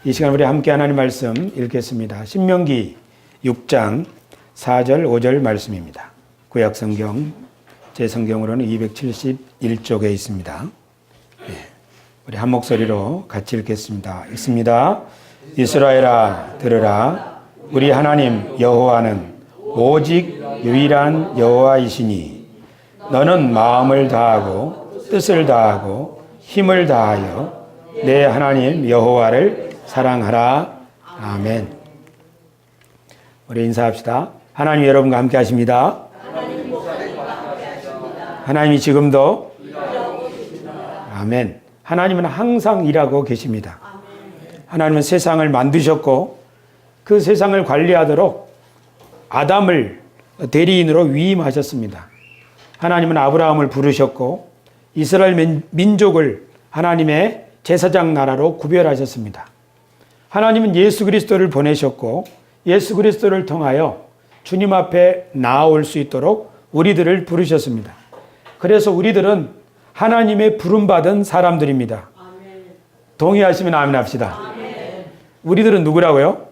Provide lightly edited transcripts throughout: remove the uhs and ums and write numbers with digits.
이 시간 우리 함께 하나님 말씀 읽겠습니다. 신명기 6장 4절 5절 말씀입니다. 구약 성경 제 성경으로는 271쪽에 있습니다. 우리 한 목소리로 같이 읽겠습니다. 읽습니다. 이스라엘아 들으라. 우리 하나님 여호와는 오직 유일한 여호와이시니 너는 마음을 다하고 뜻을 다하고 힘을 다하여 내 하나님 여호와를 사랑하라. 아멘. 우리 인사합시다. 하나님 여러분과 함께 하십니다. 하나님이 지금도 아멘. 하나님은 항상 일하고 계십니다. 하나님은 세상을 만드셨고 그 세상을 관리하도록 아담을 대리인으로 위임하셨습니다. 하나님은 아브라함을 부르셨고 이스라엘 민족을 하나님의 제사장 나라로 구별하셨습니다. 하나님은 예수 그리스도를 보내셨고 예수 그리스도를 통하여 주님 앞에 나아올 수 있도록 우리들을 부르셨습니다. 그래서 우리들은 하나님의 부름받은 사람들입니다. 아멘. 동의하시면 아멘 합시다. 아멘. 우리들은 누구라고요?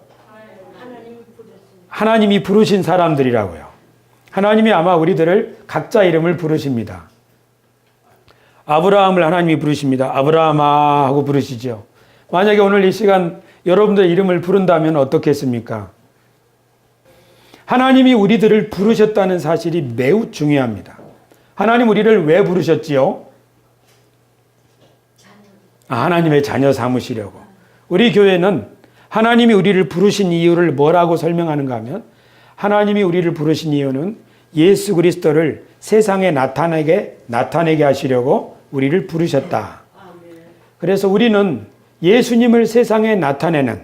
하나님이 부르신 사람들이라고요. 하나님이 아마 우리들을 각자 이름을 부르십니다. 아브라함을 하나님이 부르십니다. 아브라함아 하고 부르시죠. 만약에 오늘 이 시간 여러분들 이름을 부른다면 어떻겠습니까? 하나님이 우리들을 부르셨다는 사실이 매우 중요합니다. 하나님 우리를 왜 부르셨지요? 하나님의 자녀 삼으시려고. 우리 교회는 하나님이 우리를 부르신 이유를 뭐라고 설명하는가 하면 하나님이 우리를 부르신 이유는 예수 그리스도를 세상에 나타내게 하시려고 우리를 부르셨다. 그래서 우리는 예수님을 세상에 나타내는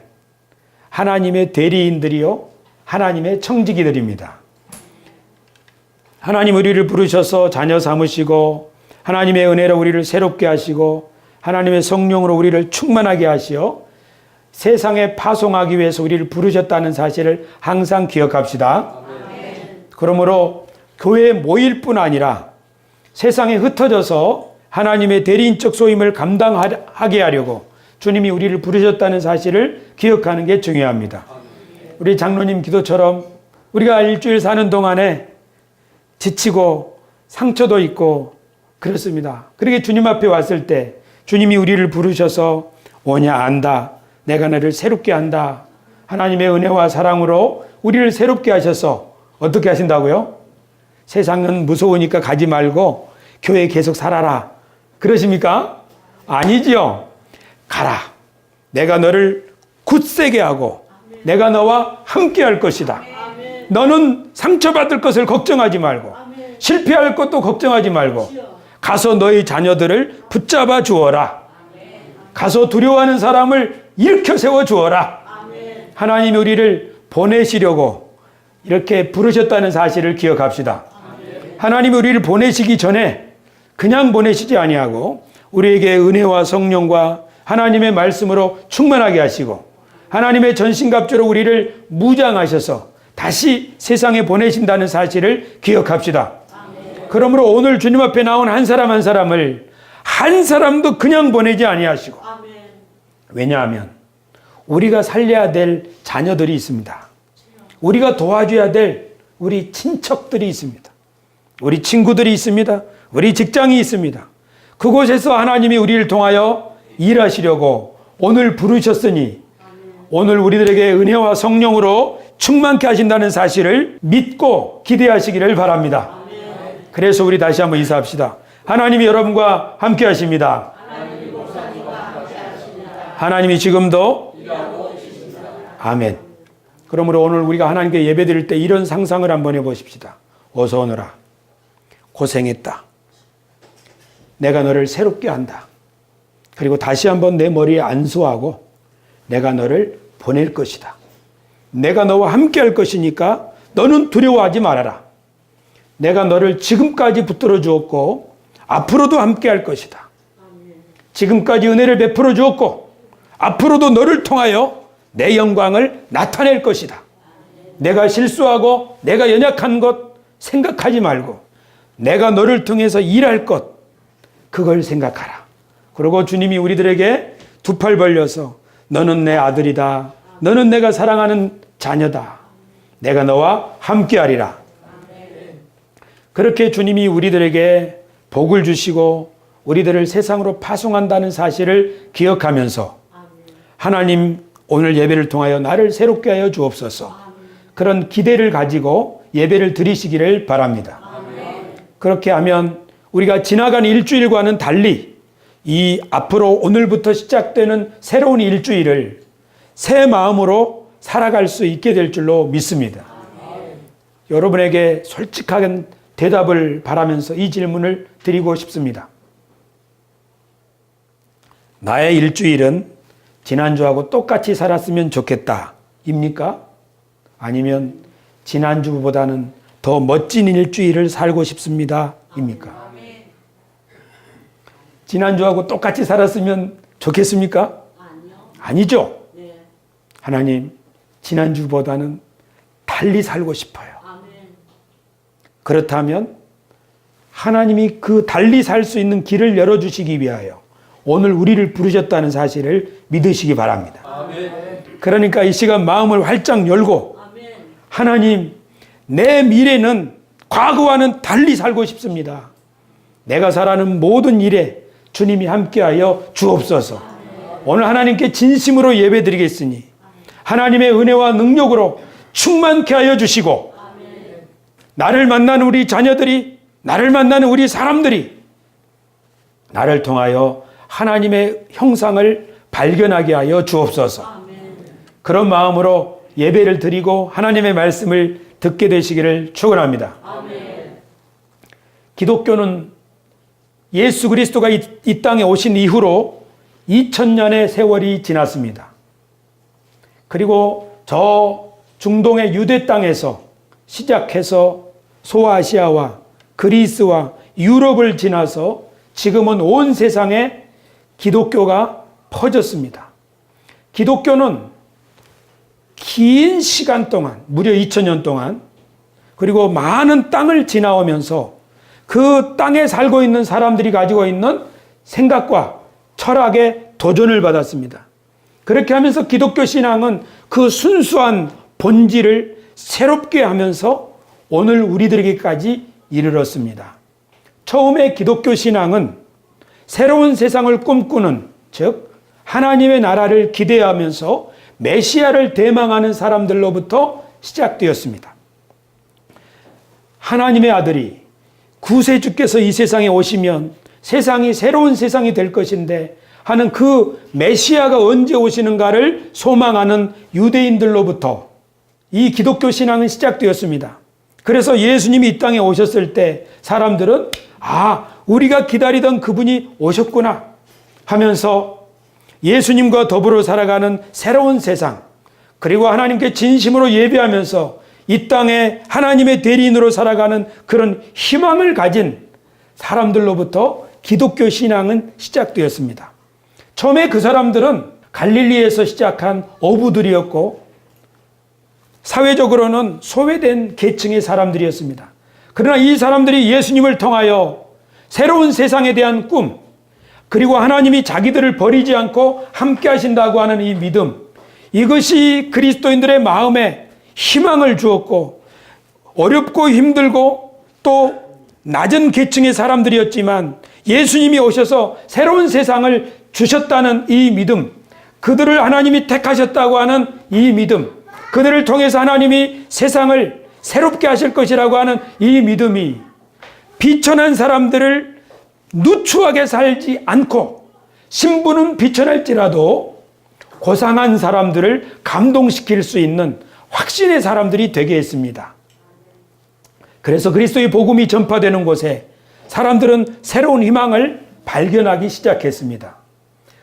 하나님의 대리인들이요 하나님의 청지기들입니다. 하나님 우리를 부르셔서 자녀 삼으시고 하나님의 은혜로 우리를 새롭게 하시고 하나님의 성령으로 우리를 충만하게 하시어 세상에 파송하기 위해서 우리를 부르셨다는 사실을 항상 기억합시다. 아멘. 그러므로 교회에 모일 뿐 아니라 세상에 흩어져서 하나님의 대리인적 소임을 감당하게 하려고 주님이 우리를 부르셨다는 사실을 기억하는 게 중요합니다. 우리 장로님 기도처럼 우리가 일주일 사는 동안에 지치고 상처도 있고 그렇습니다. 그렇게 주님 앞에 왔을 때 주님이 우리를 부르셔서 오냐 안다. 내가 너를 새롭게 한다. 하나님의 은혜와 사랑으로 우리를 새롭게 하셔서 어떻게 하신다고요? 세상은 무서우니까 가지 말고 교회에 계속 살아라. 그러십니까? 아니지요. 가라. 내가 너를 굳세게 하고 내가 너와 함께 할 것이다. 너는 상처받을 것을 걱정하지 말고 실패할 것도 걱정하지 말고 가서 너희 자녀들을 붙잡아 주어라. 가서 두려워하는 사람을 일으켜 세워 주어라. 하나님이 우리를 보내시려고 이렇게 부르셨다는 사실을 기억합시다. 하나님이 우리를 보내시기 전에 그냥 보내시지 아니하고 우리에게 은혜와 성령과 하나님의 말씀으로 충만하게 하시고 하나님의 전신갑주로 우리를 무장하셔서 다시 세상에 보내신다는 사실을 기억합시다. 그러므로 오늘 주님 앞에 나온 한 사람 한 사람을 한 사람도 그냥 보내지 아니하시고 왜냐하면 우리가 살려야 될 자녀들이 있습니다. 우리가 도와줘야 될 우리 친척들이 있습니다. 우리 친구들이 있습니다. 우리 직장이 있습니다. 그곳에서 하나님이 우리를 통하여 일하시려고 오늘 부르셨으니 오늘 우리들에게 은혜와 성령으로 충만케 하신다는 사실을 믿고 기대하시기를 바랍니다. 그래서 우리 다시 한번 인사합시다. 하나님이 여러분과 함께 하십니다. 하나님이 지금도 아멘. 그러므로 오늘 우리가 하나님께 예배드릴 때 이런 상상을 한번 해보십시다. 어서 오너라. 고생했다. 내가 너를 새롭게 한다. 그리고 다시 한번 내 머리에 안수하고 내가 너를 보낼 것이다. 내가 너와 함께 할 것이니까 너는 두려워하지 말아라. 내가 너를 지금까지 붙들어 주었고 앞으로도 함께 할 것이다. 지금까지 은혜를 베풀어 주었고 앞으로도 너를 통하여 내 영광을 나타낼 것이다. 내가 실수하고 내가 연약한 것 생각하지 말고 내가 너를 통해서 일할 것 그걸 생각하라. 그리고 주님이 우리들에게 두 팔 벌려서 너는 내 아들이다. 너는 내가 사랑하는 자녀다. 내가 너와 함께하리라. 그렇게 주님이 우리들에게 복을 주시고 우리들을 세상으로 파송한다는 사실을 기억하면서 하나님 오늘 예배를 통하여 나를 새롭게 하여 주옵소서. 그런 기대를 가지고 예배를 드리시기를 바랍니다. 그렇게 하면 우리가 지나간 일주일과는 달리 이 앞으로 오늘부터 시작되는 새로운 일주일을 새 마음으로 살아갈 수 있게 될 줄로 믿습니다. 여러분에게 솔직한 대답을 바라면서 이 질문을 드리고 싶습니다. 나의 일주일은 지난주하고 똑같이 살았으면 좋겠다. 입니까? 아니면 지난주보다는 더 멋진 일주일을 살고 싶습니다. 입니까? 지난주하고 똑같이 살았으면 좋겠습니까? 아니죠. 하나님, 지난주보다는 달리 살고 싶어요. 그렇다면 하나님이 그 달리 살 수 있는 길을 열어주시기 위하여 오늘 우리를 부르셨다는 사실을 믿으시기 바랍니다. 그러니까 이 시간 마음을 활짝 열고 하나님, 내 미래는 과거와는 달리 살고 싶습니다. 내가 살아가는 모든 일에 주님이 함께하여 주옵소서. 오늘 하나님께 진심으로 예배드리겠으니 하나님의 은혜와 능력으로 충만케 하여 주시고 나를 만나는 우리 자녀들이, 나를 만나는 우리 사람들이 나를 통하여 하나님의 형상을 발견하게 하여 주옵소서. 그런 마음으로 예배를 드리고 하나님의 말씀을 듣게 되시기를 축원합니다. 기독교는 예수 그리스도가 이 땅에 오신 이후로 2000년의 세월이 지났습니다. 그리고 저 중동의 유대 땅에서 시작해서 소아시아와 그리스와 유럽을 지나서 지금은 온 세상에 기독교가 퍼졌습니다. 기독교는 긴 시간 동안, 무려 2000년 동안, 그리고 많은 땅을 지나오면서 그 땅에 살고 있는 사람들이 가지고 있는 생각과 철학에 도전을 받았습니다. 그렇게 하면서 기독교 신앙은 그 순수한 본질을 새롭게 하면서 오늘 우리들에게까지 이르렀습니다. 처음에 기독교 신앙은 새로운 세상을 꿈꾸는, 즉 하나님의 나라를 기대하면서 메시아를 대망하는 사람들로부터 시작되었습니다. 하나님의 아들이 구세주께서 이 세상에 오시면 세상이 새로운 세상이 될 것인데 하는 그 메시아가 언제 오시는가를 소망하는 유대인들로부터 이 기독교 신앙은 시작되었습니다. 그래서 예수님이 이 땅에 오셨을 때 사람들은 우리가 기다리던 그분이 오셨구나 하면서 예수님과 더불어 살아가는 새로운 세상, 그리고 하나님께 진심으로 예배하면서 이 땅에 하나님의 대리인으로 살아가는 그런 희망을 가진 사람들로부터 기독교 신앙은 시작되었습니다. 처음에 그 사람들은 갈릴리에서 시작한 어부들이었고 사회적으로는 소외된 계층의 사람들이었습니다. 그러나 이 사람들이 예수님을 통하여 새로운 세상에 대한 꿈, 그리고 하나님이 자기들을 버리지 않고 함께 하신다고 하는 이 믿음, 이것이 그리스도인들의 마음에 희망을 주었고, 어렵고 힘들고 또 낮은 계층의 사람들이었지만 예수님이 오셔서 새로운 세상을 주셨다는 이 믿음, 그들을 하나님이 택하셨다고 하는 이 믿음, 그들을 통해서 하나님이 세상을 새롭게 하실 것이라고 하는 이 믿음이 비천한 사람들을 누추하게 살지 않고, 신분은 비천할지라도 고상한 사람들을 감동시킬 수 있는 확신의 사람들이 되게 했습니다. 그래서 그리스도의 복음이 전파되는 곳에 사람들은 새로운 희망을 발견하기 시작했습니다.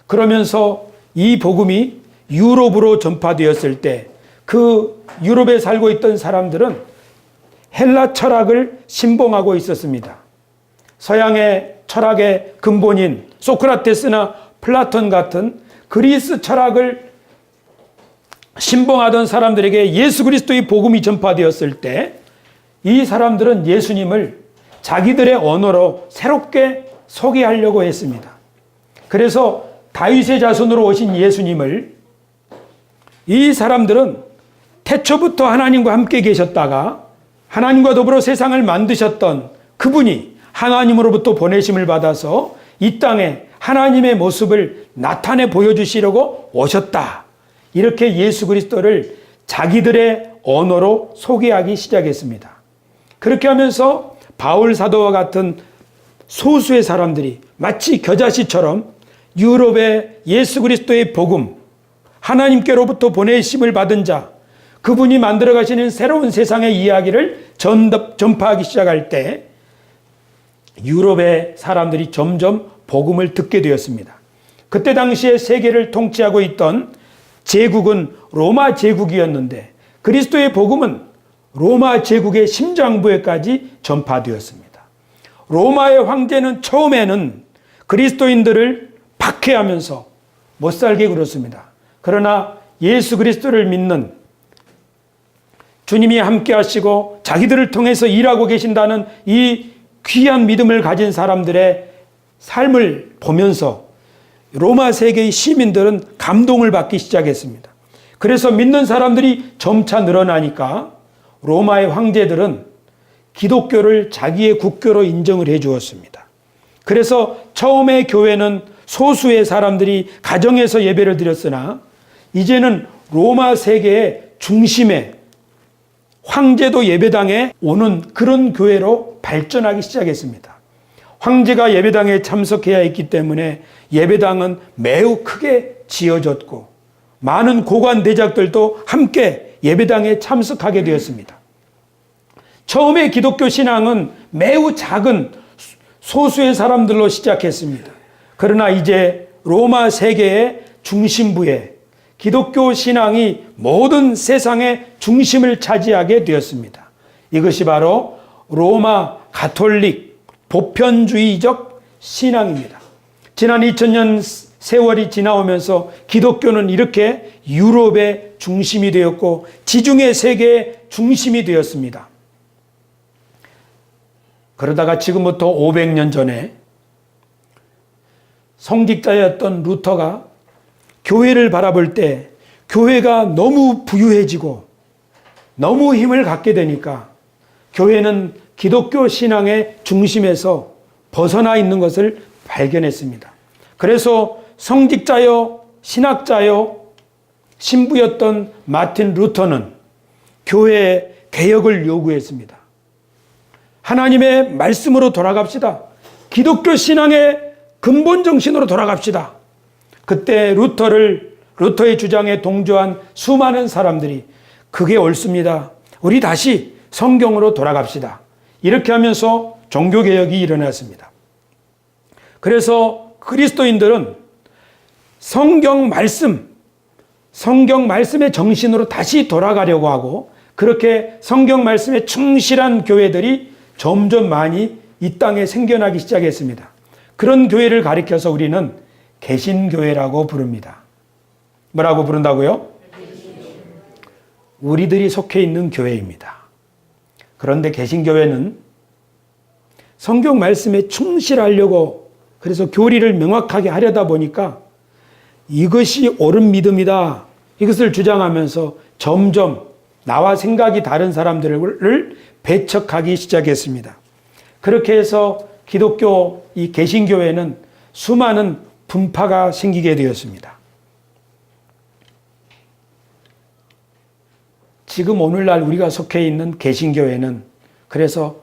그러면서 이 복음이 유럽으로 전파되었을 때 그 유럽에 살고 있던 사람들은 헬라 철학을 신봉하고 있었습니다. 서양의 철학의 근본인 소크라테스나 플라톤 같은 그리스 철학을 신봉하던 사람들에게 예수 그리스도의 복음이 전파되었을 때 이 사람들은 예수님을 자기들의 언어로 새롭게 소개하려고 했습니다. 그래서 다윗의 자손으로 오신 예수님을 이 사람들은 태초부터 하나님과 함께 계셨다가 하나님과 더불어 세상을 만드셨던 그분이 하나님으로부터 보내심을 받아서 이 땅에 하나님의 모습을 나타내 보여주시려고 오셨다. 이렇게 예수 그리스도를 자기들의 언어로 소개하기 시작했습니다. 그렇게 하면서 바울 사도와 같은 소수의 사람들이 마치 겨자씨처럼 유럽의 예수 그리스도의 복음, 하나님께로부터 보내심을 받은 자, 그분이 만들어 가시는 새로운 세상의 이야기를 전파하기 시작할 때 유럽의 사람들이 점점 복음을 듣게 되었습니다. 그때 당시에 세계를 통치하고 있던 제국은 로마 제국이었는데 그리스도의 복음은 로마 제국의 심장부에까지 전파되었습니다. 로마의 황제는 처음에는 그리스도인들을 박해하면서 못살게 굴었습니다. 그러나 예수 그리스도를 믿는 주님이 함께 하시고 자기들을 통해서 일하고 계신다는 이 귀한 믿음을 가진 사람들의 삶을 보면서 로마 세계의 시민들은 감동을 받기 시작했습니다. 그래서 믿는 사람들이 점차 늘어나니까 로마의 황제들은 기독교를 자기의 국교로 인정을 해 주었습니다. 그래서 처음에 교회는 소수의 사람들이 가정에서 예배를 드렸으나 이제는 로마 세계의 중심에 황제도 예배당에 오는 그런 교회로 발전하기 시작했습니다. 황제가 예배당에 참석해야 했기 때문에 예배당은 매우 크게 지어졌고 많은 고관 대작들도 함께 예배당에 참석하게 되었습니다. 처음에 기독교 신앙은 매우 작은 소수의 사람들로 시작했습니다. 그러나 이제 로마 세계의 중심부에 기독교 신앙이 모든 세상의 중심을 차지하게 되었습니다. 이것이 바로 로마 가톨릭 보편주의적 신앙입니다. 지난 2000년 세월이 지나오면서 기독교는 이렇게 유럽의 중심이 되었고 지중해 세계의 중심이 되었습니다. 그러다가 지금부터 500년 전에 성직자였던 루터가 교회를 바라볼 때 교회가 너무 부유해지고 너무 힘을 갖게 되니까 교회는 기독교 신앙의 중심에서 벗어나 있는 것을 발견했습니다. 그래서 성직자요, 신학자요, 신부였던 마틴 루터는 교회의 개혁을 요구했습니다. 하나님의 말씀으로 돌아갑시다. 기독교 신앙의 근본 정신으로 돌아갑시다. 그때 루터의 주장에 동조한 수많은 사람들이 그게 옳습니다. 우리 다시 성경으로 돌아갑시다. 이렇게 하면서 종교개혁이 일어났습니다. 그래서 그리스도인들은 성경 말씀의 정신으로 다시 돌아가려고 하고 그렇게 성경 말씀에 충실한 교회들이 점점 많이 이 땅에 생겨나기 시작했습니다. 그런 교회를 가리켜서 우리는 개신교회라고 부릅니다. 뭐라고 부른다고요? 우리들이 속해 있는 교회입니다. 그런데 개신교회는 성경 말씀에 충실하려고 그래서 교리를 명확하게 하려다 보니까 이것이 옳은 믿음이다. 이것을 주장하면서 점점 나와 생각이 다른 사람들을 배척하기 시작했습니다. 그렇게 해서 기독교 이 개신교회는 수많은 분파가 생기게 되었습니다. 지금 오늘날 우리가 속해 있는 개신교회는 그래서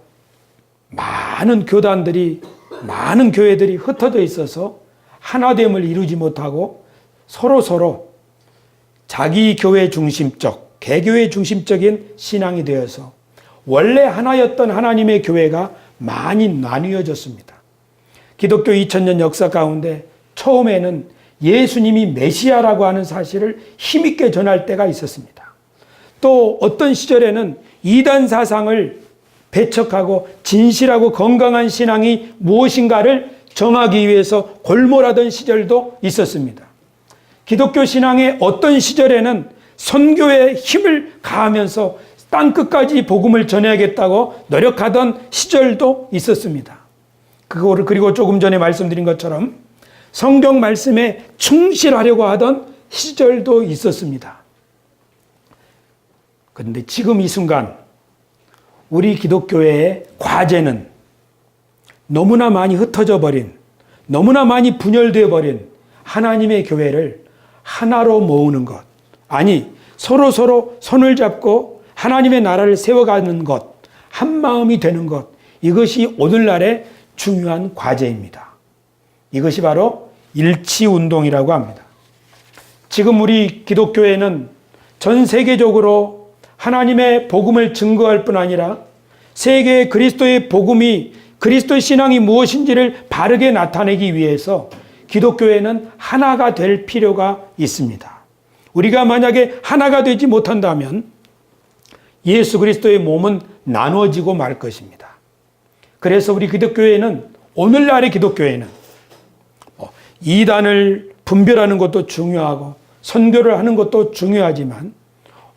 많은 교단들이 많은 교회들이 흩어져 있어서 하나됨을 이루지 못하고 서로 자기 교회 중심적, 개교회 중심적인 신앙이 되어서 원래 하나였던 하나님의 교회가 많이 나뉘어졌습니다. 기독교 2000년 역사 가운데 처음에는 예수님이 메시아라고 하는 사실을 힘있게 전할 때가 있었습니다. 또 어떤 시절에는 이단 사상을 배척하고 진실하고 건강한 신앙이 무엇인가를 정하기 위해서 골몰하던 시절도 있었습니다. 기독교 신앙의 어떤 시절에는 선교에 힘을 가하면서 땅끝까지 복음을 전해야겠다고 노력하던 시절도 있었습니다. 그리고 조금 전에 말씀드린 것처럼 성경 말씀에 충실하려고 하던 시절도 있었습니다. 그런데 지금 이 순간 우리 기독교회의 과제는 너무나 많이 흩어져 버린, 너무나 많이 분열되어 버린 하나님의 교회를 하나로 모으는 것, 아니 서로 손을 잡고 하나님의 나라를 세워가는 것, 한 마음이 되는 것, 이것이 오늘날의 중요한 과제입니다. 이것이 바로 일치운동이라고 합니다. 지금 우리 기독교회는 전 세계적으로 하나님의 복음을 증거할 뿐 아니라 세계의 그리스도의 복음이, 그리스도의 신앙이 무엇인지를 바르게 나타내기 위해서 기독교회는 하나가 될 필요가 있습니다. 우리가 만약에 하나가 되지 못한다면 예수 그리스도의 몸은 나눠지고 말 것입니다. 그래서 우리 기독교회는, 오늘날의 기독교회는 이단을 분별하는 것도 중요하고 선교를 하는 것도 중요하지만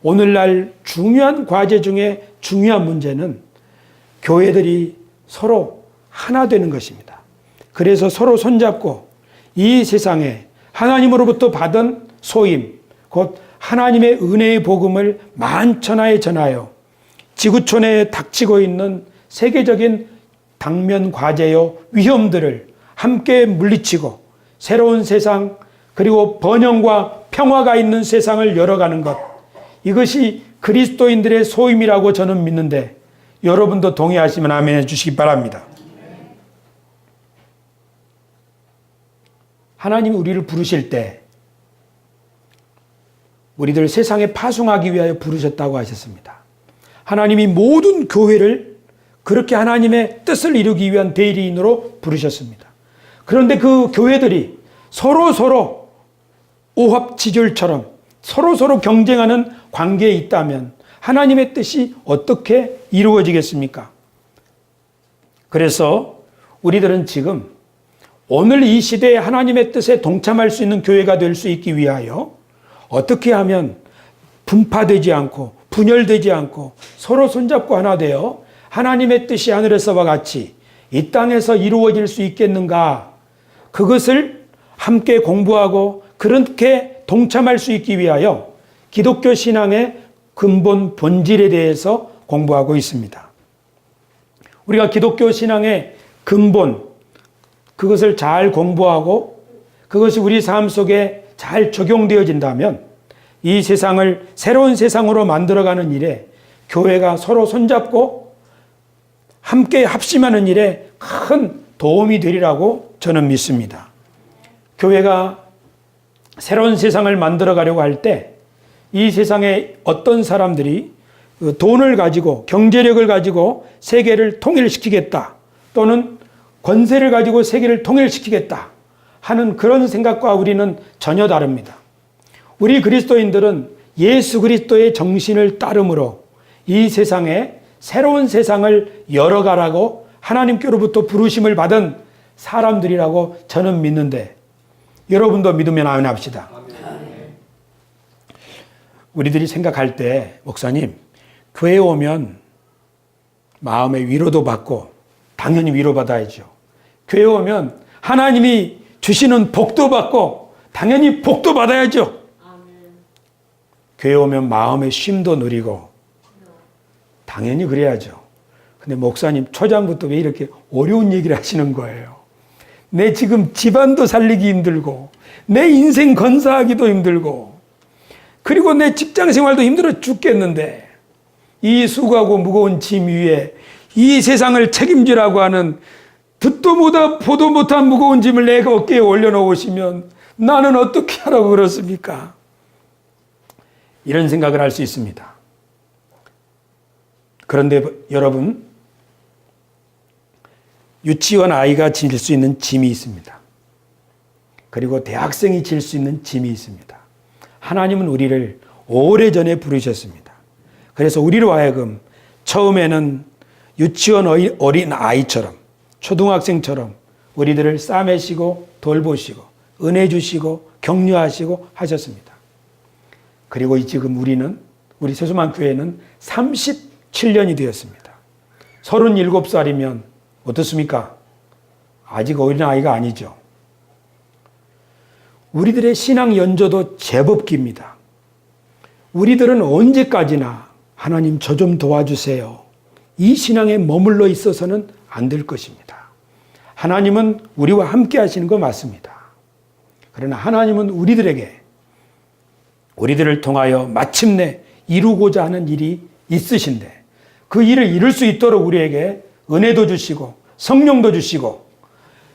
오늘날 중요한 과제 중에 중요한 문제는 교회들이 서로 하나 되는 것입니다. 그래서 서로 손잡고 이 세상에 하나님으로부터 받은 소임, 곧 하나님의 은혜의 복음을 만천하에 전하여 지구촌에 닥치고 있는 세계적인 당면 과제요 위험들을 함께 물리치고 새로운 세상, 그리고 번영과 평화가 있는 세상을 열어가는 것, 이것이 그리스도인들의 소임이라고 저는 믿는데 여러분도 동의하시면 아멘 해주시기 바랍니다. 하나님이 우리를 부르실 때 우리들 세상에 파송하기 위하여 부르셨다고 하셨습니다. 하나님이 모든 교회를 그렇게 하나님의 뜻을 이루기 위한 대리인으로 부르셨습니다. 그런데 그 교회들이 서로 오합지졸처럼 서로 경쟁하는 관계에 있다면 하나님의 뜻이 어떻게 이루어지겠습니까? 그래서 우리들은 지금 오늘 이 시대에 하나님의 뜻에 동참할 수 있는 교회가 될 수 있기 위하여 어떻게 하면 분파되지 않고 분열되지 않고 서로 손잡고 하나 되어 하나님의 뜻이 하늘에서와 같이 이 땅에서 이루어질 수 있겠는가? 그것을 함께 공부하고 그렇게 동참할 수 있기 위하여 기독교 신앙의 근본 본질에 대해서 공부하고 있습니다. 우리가 기독교 신앙의 근본, 그것을 잘 공부하고 그것이 우리 삶 속에 잘 적용되어진다면 이 세상을 새로운 세상으로 만들어가는 일에 교회가 서로 손잡고 함께 합심하는 일에 큰 도움이 되리라고 저는 믿습니다. 교회가 새로운 세상을 만들어가려고 할 때 이 세상에 어떤 사람들이 돈을 가지고 경제력을 가지고 세계를 통일시키겠다 또는 권세를 가지고 세계를 통일시키겠다 하는 그런 생각과 우리는 전혀 다릅니다. 우리 그리스도인들은 예수 그리스도의 정신을 따름으로 이 세상에 새로운 세상을 열어가라고 하나님께로부터 부르심을 받은 사람들이라고 저는 믿는데 여러분도 믿으면 아멘 합시다. 우리들이 생각할 때 목사님 교회에 오면 마음의 위로도 받고 당연히 위로받아야죠. 교회에 오면 하나님이 주시는 복도 받고 당연히 복도 받아야죠. 교회에 오면 마음의 쉼도 누리고 당연히 그래야죠. 근데 목사님 초장부터 왜 이렇게 어려운 얘기를 하시는 거예요? 내 지금 집안도 살리기 힘들고 내 인생 건사하기도 힘들고 그리고 내 직장 생활도 힘들어 죽겠는데 이 수고하고 무거운 짐 위에 이 세상을 책임지라고 하는 듣도 못한 보도 못한 무거운 짐을 내 어깨에 올려놓으시면 나는 어떻게 하라고 그렇습니까? 이런 생각을 할 수 있습니다. 그런데 여러분, 유치원 아이가 질 수 있는 짐이 있습니다. 그리고 대학생이 질 수 있는 짐이 있습니다. 하나님은 우리를 오래전에 부르셨습니다. 그래서 우리로 하여금 처음에는 유치원 어린 아이처럼 초등학생처럼 우리들을 싸매시고 돌보시고 은혜 주시고 격려하시고 하셨습니다. 그리고 지금 우리 세수만 교회는 37년이 되었습니다. 37살이면 어떻습니까? 아직 어린아이가 아니죠. 우리들의 신앙 연조도 제법 깁니다. 우리들은 언제까지나 하나님 저 좀 도와주세요. 이 신앙에 머물러 있어서는 안 될 것입니다. 하나님은 우리와 함께 하시는 거 맞습니다. 그러나 하나님은 우리들을 통하여 마침내 이루고자 하는 일이 있으신데 그 일을 이룰 수 있도록 우리에게 은혜도 주시고 성령도 주시고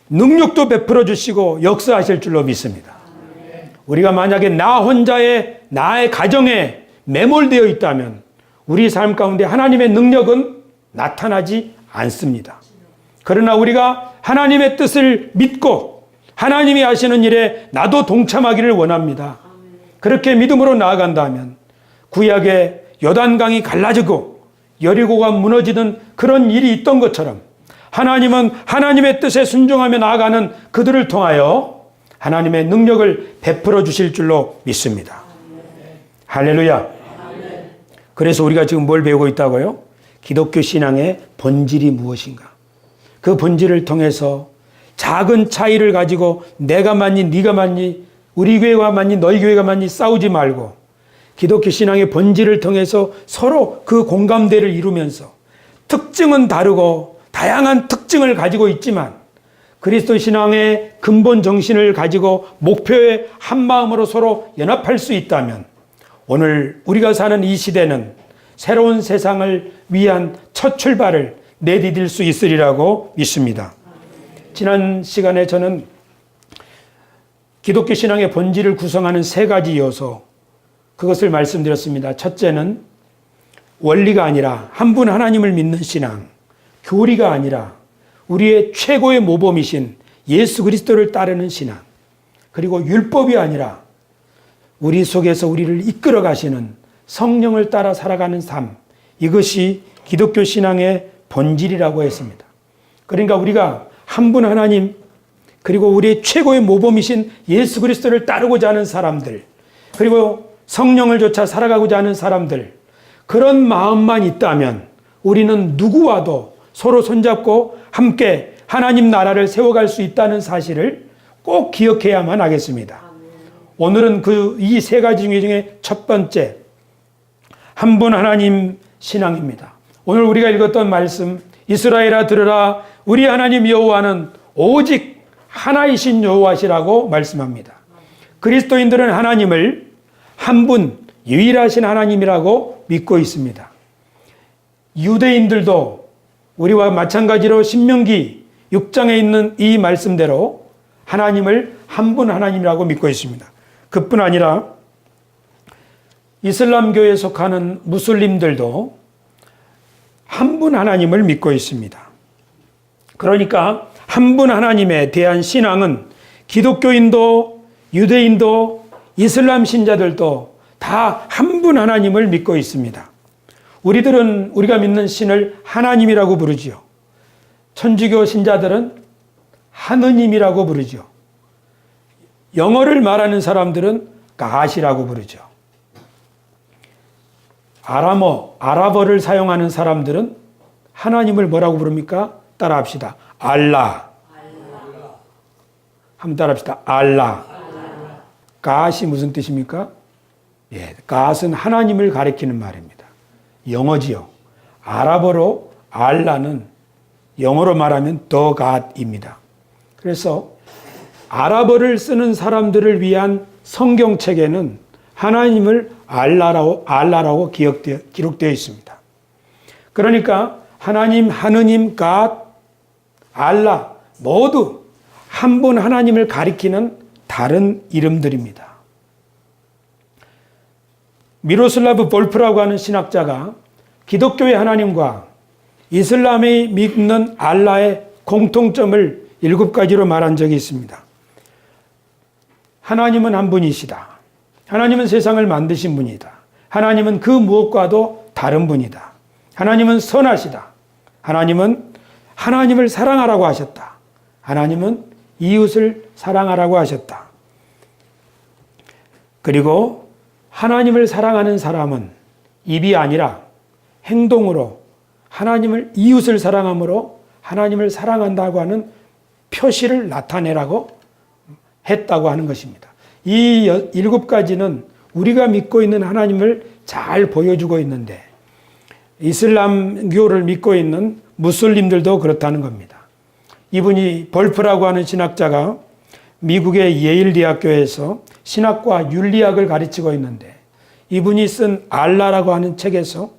능력도 베풀어 주시고 역사하실 줄로 믿습니다. 우리가 만약에 나 혼자의 나의 가정에 매몰되어 있다면 우리 삶 가운데 하나님의 능력은 나타나지 않습니다. 그러나 우리가 하나님의 뜻을 믿고 하나님이 하시는 일에 나도 동참하기를 원합니다. 그렇게 믿음으로 나아간다면 구약의 요단강이 갈라지고 여리고가 무너지는 그런 일이 있던 것처럼 하나님은 하나님의 뜻에 순종하며 나아가는 그들을 통하여 하나님의 능력을 베풀어 주실 줄로 믿습니다. 할렐루야. 그래서 우리가 지금 뭘 배우고 있다고요? 기독교 신앙의 본질이 무엇인가? 그 본질을 통해서 작은 차이를 가지고 내가 맞니 네가 맞니 우리 교회가 맞니 너희 교회가 맞니 싸우지 말고 기독교 신앙의 본질을 통해서 서로 그 공감대를 이루면서 특징은 다르고 다양한 특징을 가지고 있지만 그리스도 신앙의 근본 정신을 가지고 목표에 한 마음으로 서로 연합할 수 있다면 오늘 우리가 사는 이 시대는 새로운 세상을 위한 첫 출발을 내디딜 수 있으리라고 믿습니다. 지난 시간에 저는 기독교 신앙의 본질을 구성하는 3가지 요소 그것을 말씀드렸습니다. 첫째는 원리가 아니라 한 분 하나님을 믿는 신앙, 교리가 아니라 우리의 최고의 모범이신 예수 그리스도를 따르는 신앙, 그리고 율법이 아니라 우리 속에서 우리를 이끌어 가시는 성령을 따라 살아가는 삶, 이것이 기독교 신앙의 본질이라고 했습니다. 그러니까 우리가 한 분 하나님 그리고 우리의 최고의 모범이신 예수 그리스도를 따르고자 하는 사람들 그리고 성령을 쫓아 살아가고자 하는 사람들 그런 마음만 있다면 우리는 누구와도 서로 손잡고 함께 하나님 나라를 세워갈 수 있다는 사실을 꼭 기억해야만 하겠습니다. 오늘은 이 3가지 중에 첫 번째 한 분 하나님 신앙입니다. 오늘 우리가 읽었던 말씀 이스라엘아 들으라 우리 하나님 여호와는 오직 하나이신 여호와시라고 말씀합니다. 그리스도인들은 하나님을 한 분 유일하신 하나님이라고 믿고 있습니다. 유대인들도 우리와 마찬가지로 신명기 6장에 있는 이 말씀대로 하나님을 한 분 하나님이라고 믿고 있습니다. 그뿐 아니라 이슬람교에 속하는 무슬림들도 한 분 하나님을 믿고 있습니다. 그러니까 한 분 하나님에 대한 신앙은 기독교인도 유대인도 이슬람 신자들도 다 한 분 하나님을 믿고 있습니다. 우리가 믿는 신을 하나님이라고 부르지요. 천주교 신자들은 하느님이라고 부르죠. 영어를 말하는 사람들은 갓이라고 부르죠. 아랍어를 사용하는 사람들은 하나님을 뭐라고 부릅니까? 따라합시다. 알라. 한번 따라합시다. 알라. 갓이 무슨 뜻입니까? 예, 갓은 하나님을 가리키는 말입니다. 영어지요. 아랍어로 알라는 영어로 말하면 the God입니다. 그래서 아랍어를 쓰는 사람들을 위한 성경책에는 하나님을 알라라고 기록되어 있습니다. 그러니까 하나님, 하느님, 갓, 알라 모두 한 분 하나님을 가리키는 다른 이름들입니다. 미로슬라브 볼프라고 하는 신학자가 기독교의 하나님과 이슬람이 믿는 알라의 공통점을 7가지로 말한 적이 있습니다. 하나님은 한 분이시다. 하나님은 세상을 만드신 분이다. 하나님은 그 무엇과도 다른 분이다. 하나님은 선하시다. 하나님은 하나님을 사랑하라고 하셨다. 하나님은 이웃을 사랑하라고 하셨다. 그리고 하나님을 사랑하는 사람은 입이 아니라 행동으로 하나님을 이웃을 사랑함으로 하나님을 사랑한다고 하는 표시를 나타내라고 했다고 하는 것입니다. 이 7가지는 우리가 믿고 있는 하나님을 잘 보여주고 있는데 이슬람교를 믿고 있는 무슬림들도 그렇다는 겁니다. 이분이 볼프라고 하는 신학자가 미국의 예일 대학교에서 신학과 윤리학을 가르치고 있는데 이분이 쓴 알라라고 하는 책에서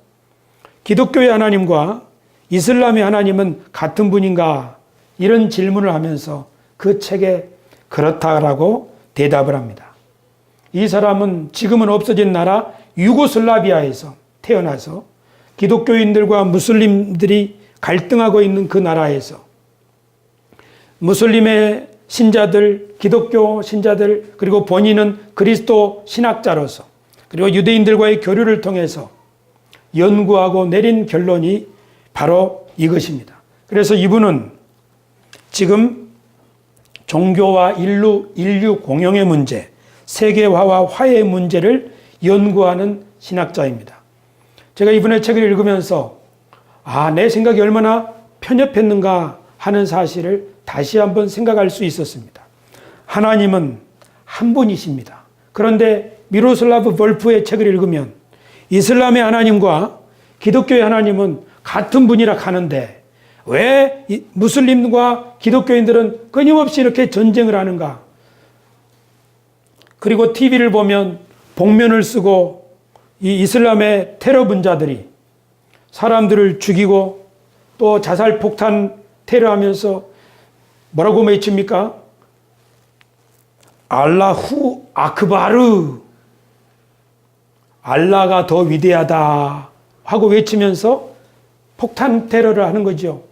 기독교의 하나님과 이슬람의 하나님은 같은 분인가? 이런 질문을 하면서 그 책에 그렇다라고 대답을 합니다. 이 사람은 지금은 없어진 나라 유고슬라비아에서 태어나서 기독교인들과 무슬림들이 갈등하고 있는 그 나라에서 무슬림의 신자들, 기독교 신자들, 그리고 본인은 그리스도 신학자로서 그리고 유대인들과의 교류를 통해서 연구하고 내린 결론이 바로 이것입니다. 그래서 이분은 지금 종교와 인류 공용의 문제, 세계화와 화해의 문제를 연구하는 신학자입니다. 제가 이분의 책을 읽으면서 내 생각이 얼마나 편협했는가 하는 사실을 다시 한번 생각할 수 있었습니다. 하나님은 한 분이십니다. 그런데 미로슬라브 볼프의 책을 읽으면 이슬람의 하나님과 기독교의 하나님은 같은 분이라 하는데 왜 무슬림과 기독교인들은 끊임없이 이렇게 전쟁을 하는가? 그리고 TV를 보면 복면을 쓰고 이 이슬람의 테러 분자들이 사람들을 죽이고 또 자살 폭탄 테러하면서 뭐라고 외칩니까? 알라후 아크바르, 알라가 더 위대하다 하고 외치면서 폭탄 테러를 하는 거죠.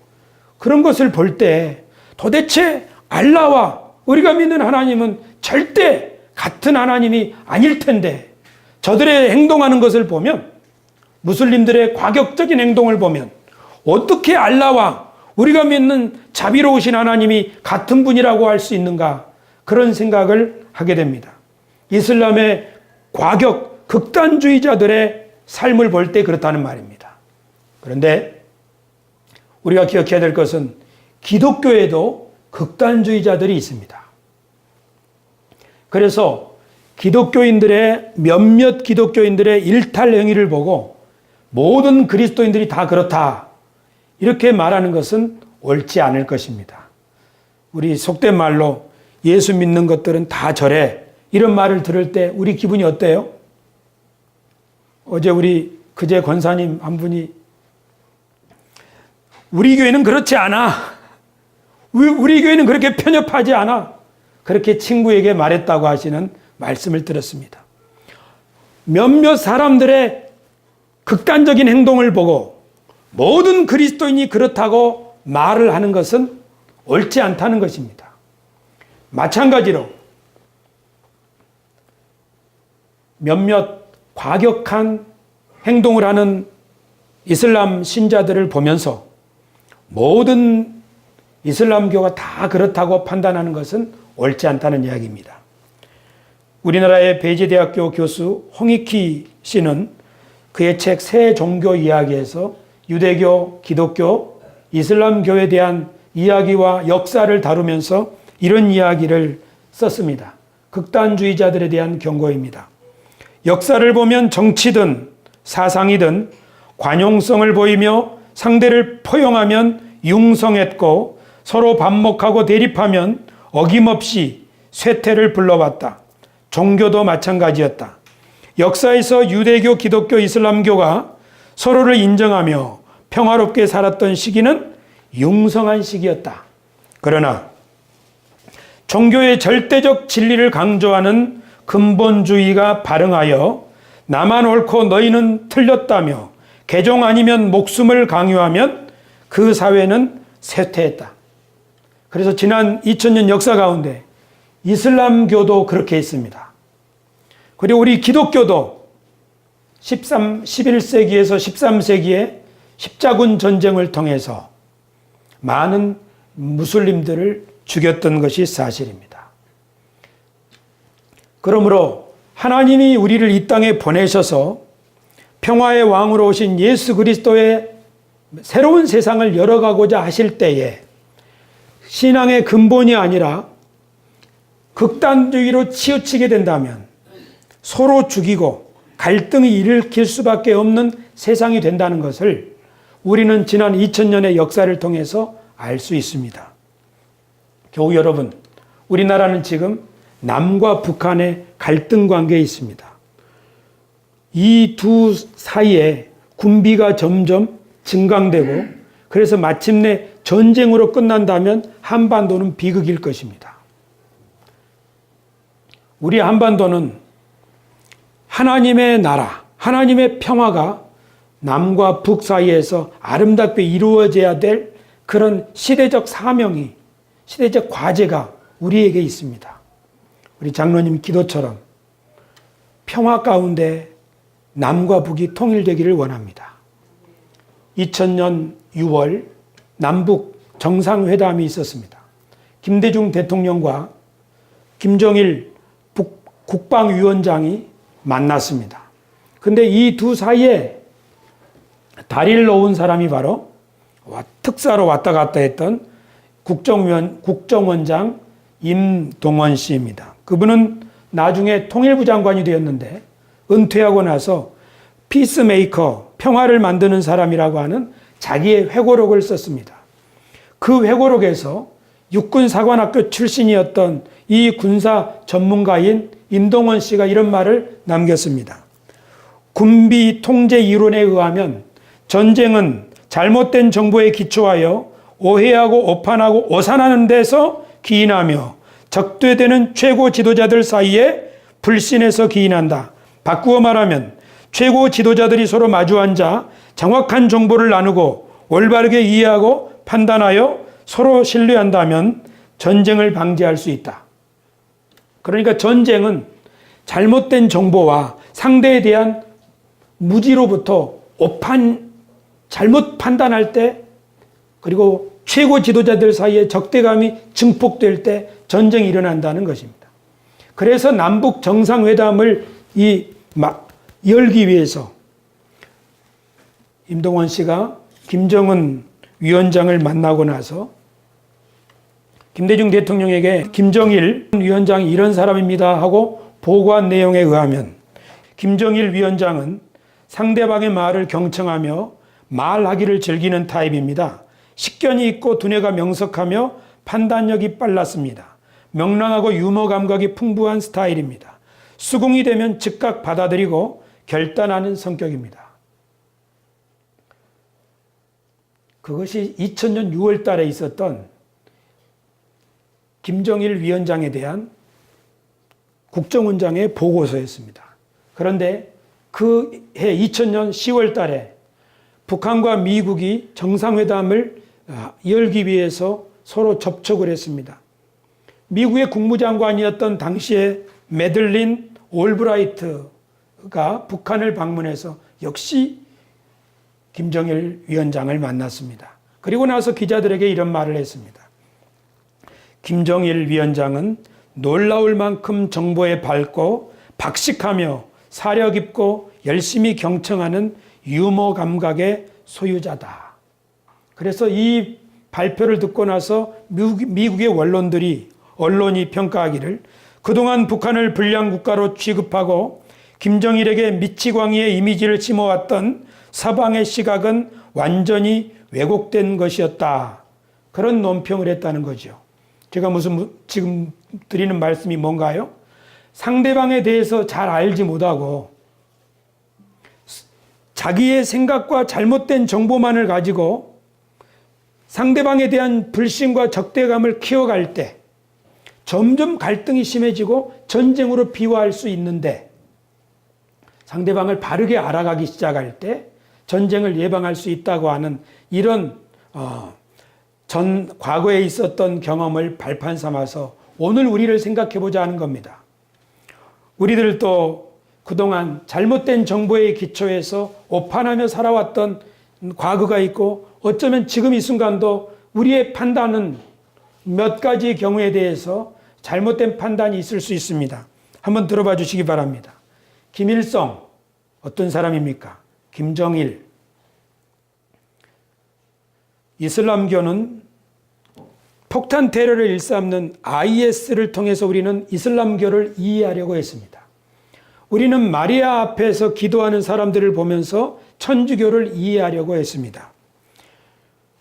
그런 것을 볼 때 도대체 알라와 우리가 믿는 하나님은 절대 같은 하나님이 아닐 텐데 저들의 행동하는 것을 보면 무슬림들의 과격적인 행동을 보면 어떻게 알라와 우리가 믿는 자비로우신 하나님이 같은 분이라고 할 수 있는가 그런 생각을 하게 됩니다. 이슬람의 과격 극단주의자들의 삶을 볼 때 그렇다는 말입니다. 그런데 우리가 기억해야 될 것은 기독교에도 극단주의자들이 있습니다. 그래서 몇몇 기독교인들의 일탈 행위를 보고 모든 그리스도인들이 다 그렇다 이렇게 말하는 것은 옳지 않을 것입니다. 우리 속된 말로 예수 믿는 것들은 다 저래 이런 말을 들을 때 우리 기분이 어때요? 어제 그제 권사님 한 분이 우리 교회는 그렇지 않아. 우리 교회는 그렇게 편협하지 않아. 그렇게 친구에게 말했다고 하시는 말씀을 들었습니다. 몇몇 사람들의 극단적인 행동을 보고 모든 그리스도인이 그렇다고 말을 하는 것은 옳지 않다는 것입니다. 마찬가지로 몇몇 과격한 행동을 하는 이슬람 신자들을 보면서 모든 이슬람교가 다 그렇다고 판단하는 것은 옳지 않다는 이야기입니다. 우리나라의 베이제대학교 교수 홍익희 씨는 그의 책 새 종교 이야기에서 유대교, 기독교, 이슬람교에 대한 이야기와 역사를 다루면서 이런 이야기를 썼습니다. 극단주의자들에 대한 경고입니다. 역사를 보면 정치든 사상이든 관용성을 보이며 상대를 포용하면 융성했고 서로 반목하고 대립하면 어김없이 쇠퇴를 불러왔다. 종교도 마찬가지였다. 역사에서 유대교, 기독교, 이슬람교가 서로를 인정하며 평화롭게 살았던 시기는 융성한 시기였다. 그러나 종교의 절대적 진리를 강조하는 근본주의가 발흥하여 나만 옳고 너희는 틀렸다며 개종 아니면 목숨을 강요하면 그 사회는 쇠퇴했다. 그래서 지난 2000년 역사 가운데 이슬람교도 그렇게 했습니다. 그리고 우리 기독교도 11세기에서 13세기에 십자군 전쟁을 통해서 많은 무슬림들을 죽였던 것이 사실입니다. 그러므로 하나님이 우리를 이 땅에 보내셔서 평화의 왕으로 오신 예수 그리스도의 새로운 세상을 열어가고자 하실 때에 신앙의 근본이 아니라 극단주의로 치우치게 된다면 서로 죽이고 갈등이 일으킬 수밖에 없는 세상이 된다는 것을 우리는 지난 2000년의 역사를 통해서 알 수 있습니다. 교우 여러분, 우리나라는 지금 남과 북한의 갈등 관계에 있습니다. 이 두 사이에 군비가 점점 증강되고 그래서 마침내 전쟁으로 끝난다면 한반도는 비극일 것입니다. 우리 한반도는 하나님의 나라, 하나님의 평화가 남과 북 사이에서 아름답게 이루어져야 될 그런 시대적 사명이, 시대적 과제가 우리에게 있습니다. 우리 장로님 기도처럼 평화 가운데 남과 북이 통일되기를 원합니다. 2000년 6월 남북 정상회담이 있었습니다. 김대중 대통령과 김정일 국방위원장이 만났습니다. 근데 이 두 사이에 다리를 놓은 사람이 바로 특사로 왔다 갔다 했던 국정원장 임동원 씨입니다. 그분은 나중에 통일부 장관이 되었는데 은퇴하고 나서 피스메이커, 평화를 만드는 사람이라고 하는 자기의 회고록을 썼습니다. 그 회고록에서 육군사관학교 출신이었던 이 군사 전문가인 임동원 씨가 이런 말을 남겼습니다. 군비 통제 이론에 의하면 전쟁은 잘못된 정보에 기초하여 오해하고 오판하고 오산하는 데서 기인하며 적대되는 최고 지도자들 사이에 불신해서 기인한다. 바꾸어 말하면 최고 지도자들이 서로 마주 앉아 정확한 정보를 나누고 올바르게 이해하고 판단하여 서로 신뢰한다면 전쟁을 방지할 수 있다. 그러니까 전쟁은 잘못된 정보와 상대에 대한 무지로부터 잘못 판단할 때, 그리고 최고 지도자들 사이에 적대감이 증폭될 때 전쟁이 일어난다는 것입니다. 그래서 남북 정상회담을 열기 위해서 임동원 씨가 김정은 위원장을 만나고 나서 김대중 대통령에게 김정일 위원장이 이런 사람입니다 하고 보고한 내용에 의하면 김정일 위원장은 상대방의 말을 경청하며 말하기를 즐기는 타입입니다. 식견이 있고 두뇌가 명석하며 판단력이 빨랐습니다. 명랑하고 유머 감각이 풍부한 스타일입니다. 수긍이 되면 즉각 받아들이고 결단하는 성격입니다. 그것이 2000년 6월 달에 있었던 김정일 위원장에 대한 국정원장의 보고서였습니다. 그런데 그 해 2000년 10월 달에 북한과 미국이 정상회담을 열기 위해서 서로 접촉을 했습니다. 미국의 국무장관이었던 당시에 매들린 올브라이트가 북한을 방문해서 역시 김정일 위원장을 만났습니다. 그리고 나서 기자들에게 이런 말을 했습니다. 김정일 위원장은 놀라울 만큼 정보에 밝고 박식하며 사려 깊고 열심히 경청하는 유머 감각의 소유자다. 그래서 이 발표를 듣고 나서 미국의 언론이 평가하기를 그동안 북한을 불량 국가로 취급하고 김정일에게 미치광이의 이미지를 심어왔던 서방의 시각은 완전히 왜곡된 것이었다. 그런 논평을 했다는 거죠. 제가 지금 드리는 말씀이 뭔가요? 상대방에 대해서 잘 알지 못하고 자기의 생각과 잘못된 정보만을 가지고 상대방에 대한 불신과 적대감을 키워갈 때 점점 갈등이 심해지고 전쟁으로 비화할 수 있는데, 상대방을 바르게 알아가기 시작할 때 전쟁을 예방할 수 있다고 하는 이런 과거에 있었던 경험을 발판 삼아서 오늘 우리를 생각해 보자 하는 겁니다. 우리들도 그동안 잘못된 정보에 기초해서 오판하며 살아왔던 과거가 있고, 어쩌면 지금 이 순간도 우리의 판단은 몇 가지 경우에 대해서 잘못된 판단이 있을 수 있습니다. 한번 들어봐 주시기 바랍니다. 김일성, 어떤 사람입니까? 김정일. 이슬람교는 폭탄 테러를 일삼는 IS를 통해서 우리는 이슬람교를 이해하려고 했습니다. 우리는 마리아 앞에서 기도하는 사람들을 보면서 천주교를 이해하려고 했습니다.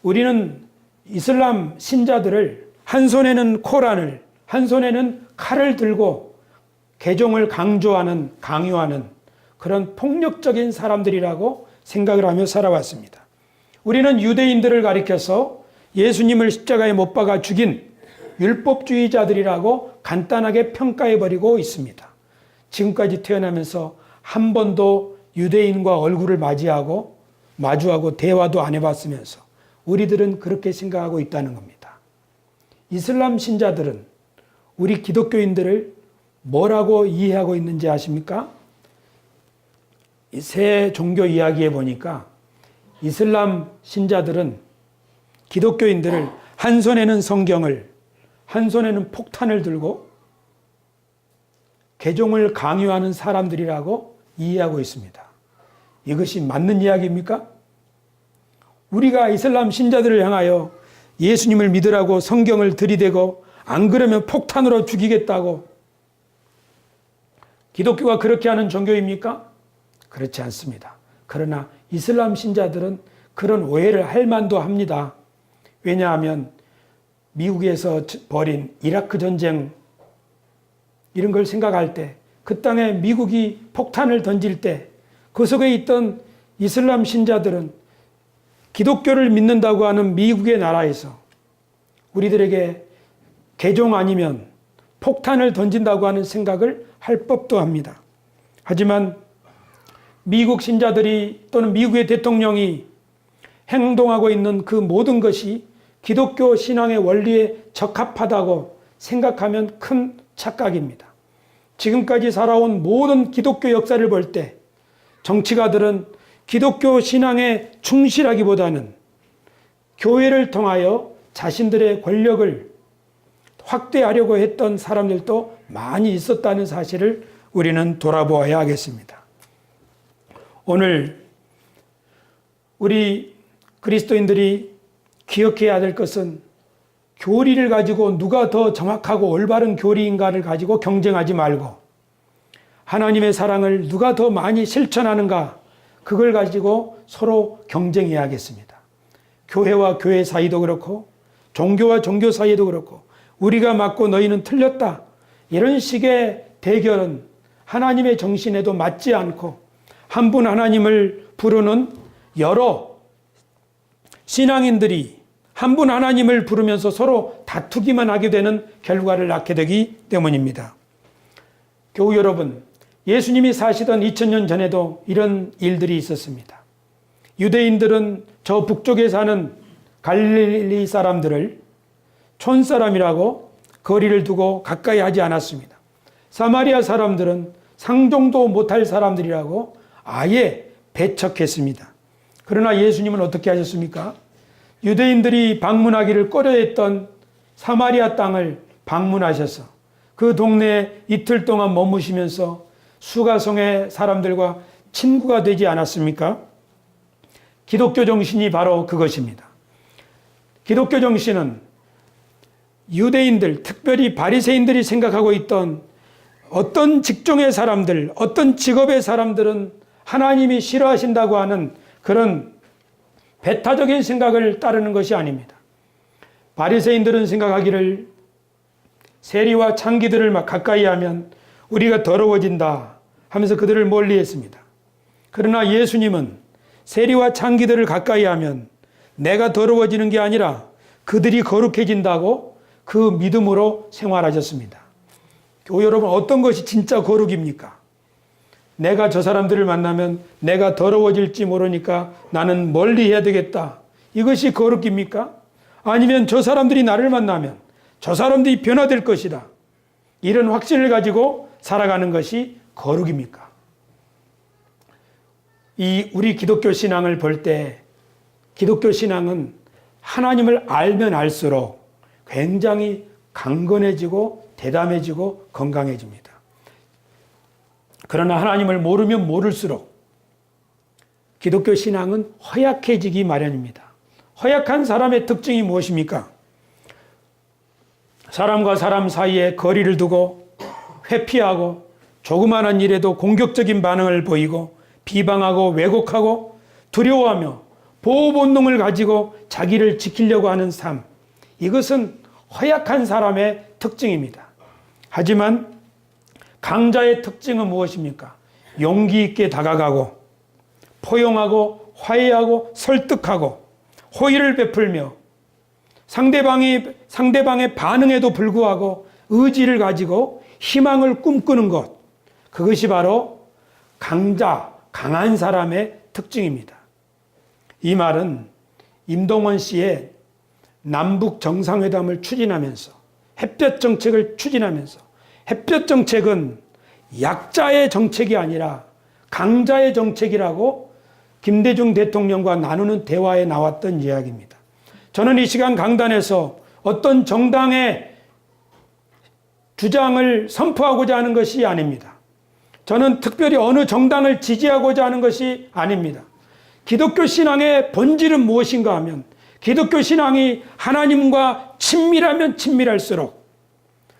우리는 이슬람 신자들을 한 손에는 코란을, 한 손에는 칼을 들고 개종을 강요하는 그런 폭력적인 사람들이라고 생각을 하며 살아왔습니다. 우리는 유대인들을 가리켜서 예수님을 십자가에 못 박아 죽인 율법주의자들이라고 간단하게 평가해버리고 있습니다. 지금까지 태어나면서 한 번도 유대인과 얼굴을 마주하고 대화도 안 해봤으면서 우리들은 그렇게 생각하고 있다는 겁니다. 이슬람 신자들은 우리 기독교인들을 뭐라고 이해하고 있는지 아십니까? 새 종교 이야기에 보니까 이슬람 신자들은 기독교인들을 한 손에는 성경을, 한 손에는 폭탄을 들고 개종을 강요하는 사람들이라고 이해하고 있습니다. 이것이 맞는 이야기입니까? 우리가 이슬람 신자들을 향하여 예수님을 믿으라고 성경을 들이대고 안 그러면 폭탄으로 죽이겠다고 기독교가 그렇게 하는 종교입니까? 그렇지 않습니다. 그러나 이슬람 신자들은 그런 오해를 할 만도 합니다. 왜냐하면 미국에서 벌인 이라크 전쟁 이런 걸 생각할 때 그 땅에 미국이 폭탄을 던질 때 그 속에 있던 이슬람 신자들은 기독교를 믿는다고 하는 미국의 나라에서 우리들에게 개종 아니면 폭탄을 던진다고 하는 생각을 할 법도 합니다. 하지만 미국 신자들이 또는 미국의 대통령이 행동하고 있는 그 모든 것이 기독교 신앙의 원리에 적합하다고 생각하면 큰 착각입니다. 지금까지 살아온 모든 기독교 역사를 볼 때 정치가들은 기독교 신앙에 충실하기보다는 교회를 통하여 자신들의 권력을 확대하려고 했던 사람들도 많이 있었다는 사실을 우리는 돌아보아야 하겠습니다. 오늘 우리 그리스도인들이 기억해야 될 것은 교리를 가지고 누가 더 정확하고 올바른 교리인가를 가지고 경쟁하지 말고 하나님의 사랑을 누가 더 많이 실천하는가 그걸 가지고 서로 경쟁해야겠습니다. 교회와 교회 사이도 그렇고 종교와 종교 사이도 그렇고 우리가 맞고 너희는 틀렸다 이런 식의 대결은 하나님의 정신에도 맞지 않고 한 분 하나님을 부르는 여러 신앙인들이 한 분 하나님을 부르면서 서로 다투기만 하게 되는 결과를 낳게 되기 때문입니다. 교우 여러분, 예수님이 사시던 2000년 전에도 이런 일들이 있었습니다. 유대인들은 저 북쪽에 사는 갈릴리 사람들을 촌사람이라고 거리를 두고 가까이 하지 않았습니다. 사마리아 사람들은 상종도 못할 사람들이라고 아예 배척했습니다. 그러나 예수님은 어떻게 하셨습니까? 유대인들이 방문하기를 꺼려했던 사마리아 땅을 방문하셔서 그 동네에 이틀 동안 머무시면서 수가성의 사람들과 친구가 되지 않았습니까? 기독교 정신이 바로 그것입니다. 기독교 정신은 유대인들, 특별히 바리새인들이 생각하고 있던 어떤 직종의 사람들, 어떤 직업의 사람들은 하나님이 싫어하신다고 하는 그런 배타적인 생각을 따르는 것이 아닙니다. 바리새인들은 생각하기를 세리와 창기들을 막 가까이 하면 우리가 더러워진다 하면서 그들을 멀리했습니다. 그러나 예수님은 세리와 창기들을 가까이 하면 내가 더러워지는 게 아니라 그들이 거룩해진다고 그 믿음으로 생활하셨습니다. 교우 여러분, 어떤 것이 진짜 거룩입니까? 내가 저 사람들을 만나면 내가 더러워질지 모르니까 나는 멀리 해야 되겠다. 이것이 거룩입니까? 아니면 저 사람들이 나를 만나면 저 사람들이 변화될 것이다. 이런 확신을 가지고 살아가는 것이 거룩입니까? 우리 기독교 신앙을 볼 때 기독교 신앙은 하나님을 알면 알수록 굉장히 강건해지고 대담해지고 건강해집니다. 그러나 하나님을 모르면 모를수록 기독교 신앙은 허약해지기 마련입니다. 허약한 사람의 특징이 무엇입니까? 사람과 사람 사이에 거리를 두고 회피하고 조그마한 일에도 공격적인 반응을 보이고 비방하고 왜곡하고 두려워하며 보호 본능을 가지고 자기를 지키려고 하는 삶, 이것은 허약한 사람의 특징입니다. 하지만 강자의 특징은 무엇입니까? 용기 있게 다가가고 포용하고 화해하고 설득하고 호의를 베풀며 상대방의 반응에도 불구하고 의지를 가지고 희망을 꿈꾸는 것, 그것이 바로 강한 사람의 특징입니다. 이 말은 임동원 씨의 남북 정상회담을 추진하면서 햇볕 정책을 추진하면서 햇볕 정책은 약자의 정책이 아니라 강자의 정책이라고 김대중 대통령과 나누는 대화에 나왔던 이야기입니다. 저는 이 시간 강단에서 어떤 정당의 주장을 선포하고자 하는 것이 아닙니다. 저는 특별히 어느 정당을 지지하고자 하는 것이 아닙니다. 기독교 신앙의 본질은 무엇인가 하면 기독교 신앙이 하나님과 친밀하면 친밀할수록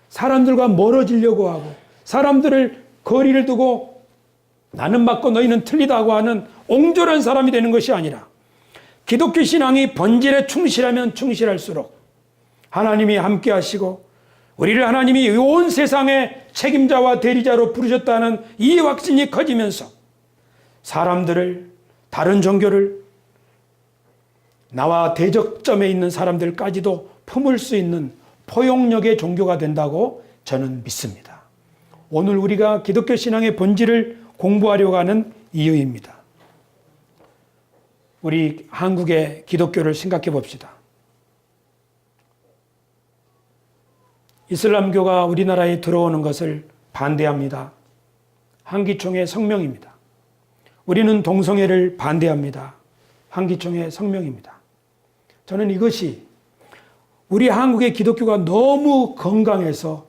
사람들과 멀어지려고 하고 사람들을 거리를 두고 나는 맞고 너희는 틀리다고 하는 옹졸한 사람이 되는 것이 아니라 기독교 신앙이 본질에 충실하면 충실할수록 하나님이 함께 하시고 우리를 하나님이 온 세상의 책임자와 대리자로 부르셨다는 이 확신이 커지면서 사람들을, 다른 종교를, 나와 대적점에 있는 사람들까지도 품을 수 있는 포용력의 종교가 된다고 저는 믿습니다. 오늘 우리가 기독교 신앙의 본질을 공부하려고 하는 이유입니다. 우리 한국의 기독교를 생각해 봅시다. 이슬람교가 우리나라에 들어오는 것을 반대합니다. 한기총의 성명입니다. 우리는 동성애를 반대합니다. 한기총의 성명입니다. 저는 이것이 우리 한국의 기독교가 너무 건강해서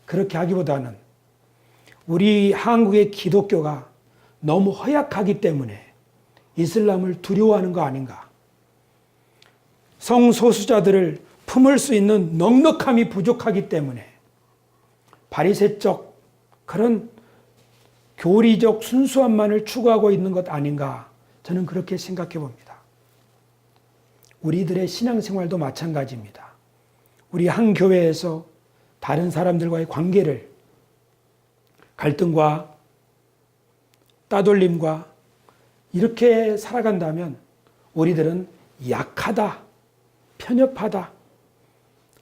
그렇게 하기보다는 우리 한국의 기독교가 너무 허약하기 때문에 이슬람을 두려워하는 거 아닌가. 성소수자들을 품을 수 있는 넉넉함이 부족하기 때문에 바리새적 그런 교리적 순수함만을 추구하고 있는 것 아닌가. 저는 그렇게 생각해 봅니다. 우리들의 신앙생활도 마찬가지입니다. 우리 한 교회에서 다른 사람들과의 관계를 갈등과 따돌림과 이렇게 살아간다면 우리들은 약하다, 편협하다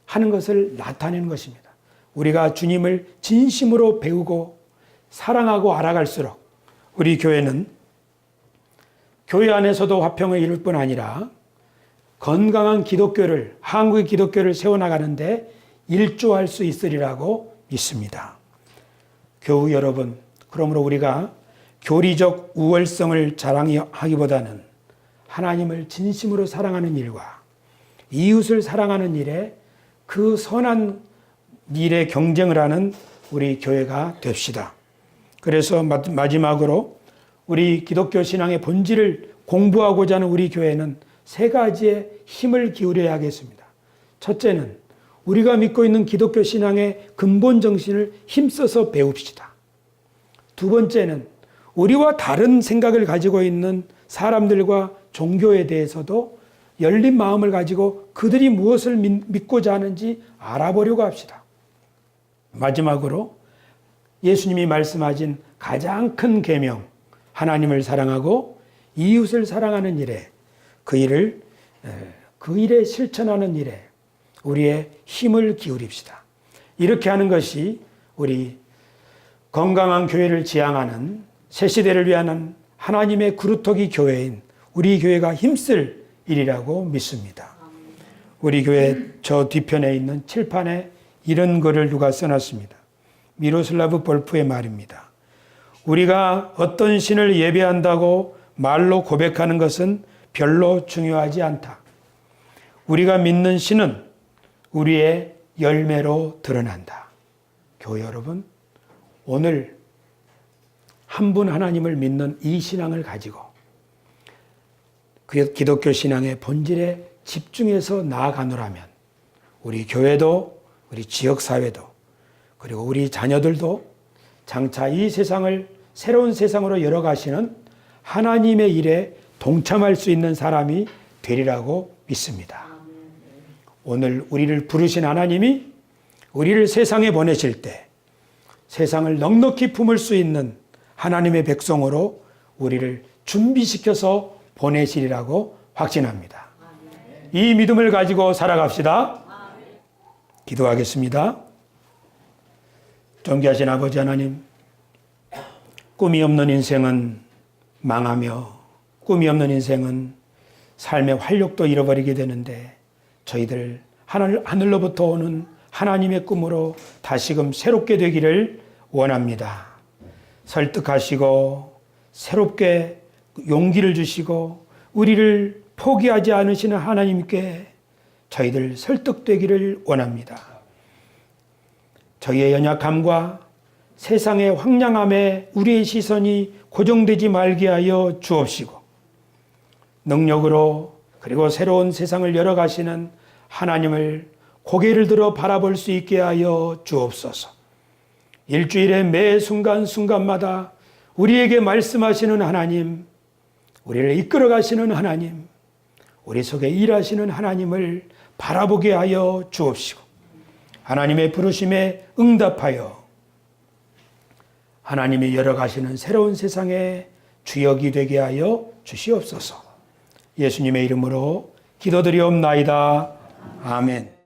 하는 것을 나타내는 것입니다. 우리가 주님을 진심으로 배우고 사랑하고 알아갈수록 우리 교회는 교회 안에서도 화평을 이룰 뿐 아니라 건강한 기독교를, 한국의 기독교를 세워나가는데 일조할 수 있으리라고 믿습니다. 교우 여러분, 그러므로 우리가 교리적 우월성을 자랑하기보다는 하나님을 진심으로 사랑하는 일과 이웃을 사랑하는 일에 그 선한 일에 경쟁을 하는 우리 교회가 됩시다. 그래서 마지막으로 우리 기독교 신앙의 본질을 공부하고자 하는 우리 교회는 세 가지의 힘을 기울여야 하겠습니다. 첫째는 우리가 믿고 있는 기독교 신앙의 근본 정신을 힘써서 배웁시다. 두 번째는 우리와 다른 생각을 가지고 있는 사람들과 종교에 대해서도 열린 마음을 가지고 그들이 무엇을 믿고자 하는지 알아보려고 합시다. 마지막으로 예수님이 말씀하신 가장 큰 계명, 하나님을 사랑하고 이웃을 사랑하는 일에 그 일에 실천하는 일에 우리의 힘을 기울입시다. 이렇게 하는 것이 우리 건강한 교회를 지향하는 새 시대를 위한 하나님의 그루터기 교회인 우리 교회가 힘쓸 일이라고 믿습니다. 우리 교회 저 뒤편에 있는 칠판에 이런 글을 누가 써놨습니다. 미로슬라브 볼프의 말입니다. 우리가 어떤 신을 예배한다고 말로 고백하는 것은 별로 중요하지 않다. 우리가 믿는 신은 우리의 열매로 드러난다. 교회 여러분, 오늘 한 분 하나님을 믿는 이 신앙을 가지고 그 기독교 신앙의 본질에 집중해서 나아가노라면 우리 교회도 우리 지역사회도 그리고 우리 자녀들도 장차 이 세상을 새로운 세상으로 열어가시는 하나님의 일에 동참할 수 있는 사람이 되리라고 믿습니다. 오늘 우리를 부르신 하나님이 우리를 세상에 보내실 때 세상을 넉넉히 품을 수 있는 하나님의 백성으로 우리를 준비시켜서 보내시리라고 확신합니다. 이 믿음을 가지고 살아갑시다. 기도하겠습니다. 존귀하신 아버지 하나님, 꿈이 없는 인생은 망하며 꿈이 없는 인생은 삶의 활력도 잃어버리게 되는데 저희들 하늘로부터 오는 하나님의 꿈으로 다시금 새롭게 되기를 원합니다. 설득하시고 새롭게 용기를 주시고 우리를 포기하지 않으시는 하나님께 저희들 설득되기를 원합니다. 저희의 연약함과 세상의 황량함에 우리의 시선이 고정되지 말게 하여 주옵시고 능력으로 그리고 새로운 세상을 열어가시는 하나님을 고개를 들어 바라볼 수 있게 하여 주옵소서. 일주일의 매 순간순간마다 우리에게 말씀하시는 하나님, 우리를 이끌어 가시는 하나님, 우리 속에 일하시는 하나님을 바라보게 하여 주옵시고 하나님의 부르심에 응답하여 하나님이 열어가시는 새로운 세상의 주역이 되게 하여 주시옵소서. 예수님의 이름으로 기도드리옵나이다. 아멘.